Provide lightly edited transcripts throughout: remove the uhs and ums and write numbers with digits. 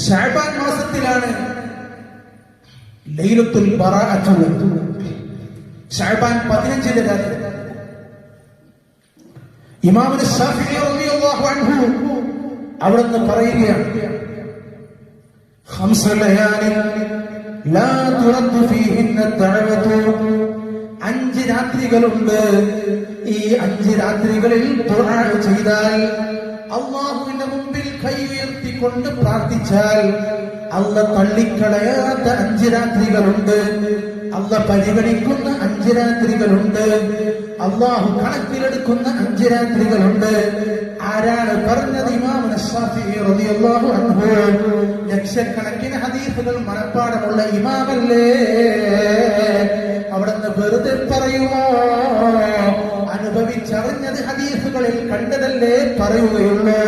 ശഅബാൻ മാസത്തിലാണ് ലൈലത്തുൽ ബറാഅത്ത്. ശഅബാൻ 15 രാത്രി ഇമാം ശാഫിഈ റളിയല്ലാഹു അൻഹു അവിടുന്ന് പറയുകയാണ്, ഖംസ ലയാലി ലാ തുറദ്ദു ഫീഹിന്ന ദഅവതു. 5 രാത്രികളുണ്ട്, ഈ 5 രാത്രികളിൽ ദുആ ചെയ്താൽ, അല്ലാഹുവിന്റെ മുമ്പിൽ കൈ ഉയർത്തിക്കൊണ്ട് പ്രാർത്ഥിച്ചാൽ അല്ലാഹ് തള്ളിക്കളയാത്ത 5 രാത്രികളുണ്ട്. അല്ലാഹ് പരിഗണിക്കുന്ന 5 രാത്രികളുണ്ട്. അല്ലാഹു കണക്കിലെടുക്കുന്ന 5 രാത്രികളുണ്ട്. ആരാണ് പറഞ്ഞത്? ഇമാം ശാഫിഈ റളിയല്ലാഹു അൻഹു. ലക്ഷക്കണക്കിന് ഹദീസുകൾ മനപ്പാടമുള്ള ഇമാമല്ലേ, അവിടുന്ന് വെറുതെ പറയുമോ? അനുഭവിച്ചറിഞ്ഞത് ഹദീസുകളിൽ കണ്ടതല്ലേ പറയുകയുള്ളൂ.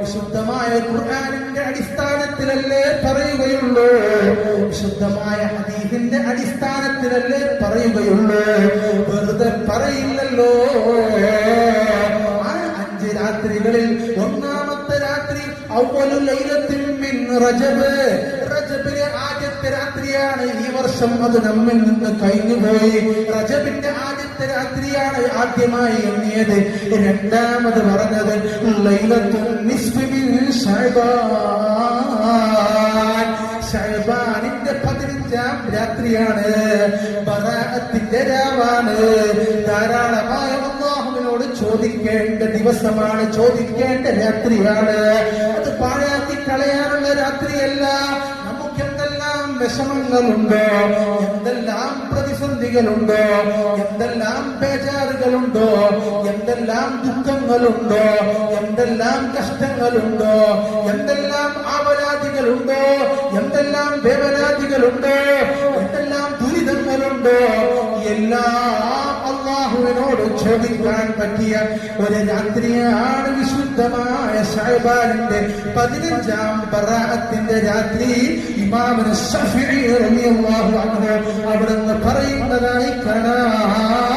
വിശുദ്ധമായ ഖുർആനിന്റെ അടിസ്ഥാനത്തിലല്ലേ പറയുകയുള്ളൂ. വിശുദ്ധമായ ഹദീസിന്റെ അടിസ്ഥാനത്തിലല്ലേ പറയുകയുള്ളൂ. വെറുതെ പറയില്ലല്ലോ. ആ 5 രാത്രികളിൽ ഒന്നാമത്തെ രാത്രി അവ്വലുൽ ലൈലത്തിൻ മിൻ റജബ്, റജബിലെ ആദ്യത്തെ രാത്രിയാണ്. ഈ വർഷം അത് നമ്മിൽ നിന്ന് കഴിഞ്ഞുപോയി. റജബിന്റെ ആദ്യത്തെ രാത്രിയാണ് ആദ്യമായി എണ്ണിയത്. രണ്ടാമത് പറഞ്ഞത് ലൈലത്തുൽ നിസ്ഫി മിൻ ശഅബാൻ, ശഅബാനിന്റെ 15ാം രാത്രിയാണ്. ബറാഅത്തിന്റെ രാവാണ്. ധാരാളമായ അല്ലാഹുവിനോട് ചോദിക്കേണ്ട ദിവസമാണ്, ചോദിക്കേണ്ട രാത്രിയാണ്. അത് പാഴാക്കി കളയാനുള്ള രാത്രിയല്ല. നമുക്ക് എന്തെല്ലാം വിഷമങ്ങളുണ്ടോ, എന്തെല്ലാം പ്രതിസന്ധികളുണ്ടോ, എന്തെല്ലാം ബേജാറുകളുണ്ടോ, എന്തെല്ലാം ദുഃഖങ്ങളുണ്ടോ, എന്തെല്ലാം കഷ്ടങ്ങളുണ്ടോ, എന്തെല്ലാം ആവലാതികളുണ്ടോ, എന്തെല്ലാം വേവലാതികളുണ്ടോ, എന്തെല്ലാം ദുരിതങ്ങളുണ്ടോ, എല്ലാം അല്ലാഹുവിനോട് ചോദിക്കാൻ പറ്റിയ ഒരു രാത്രിയാണ് വിശുദ്ധമായ ശഅബാനിന്റെ 15ാം ബറാഅത്തിന്റെ രാത്രി. ഇമാം ശാഫിഈ റളിയല്ലാഹു അൻഹു അവിടുന്ന് പറയുന്നതായി കാണാം.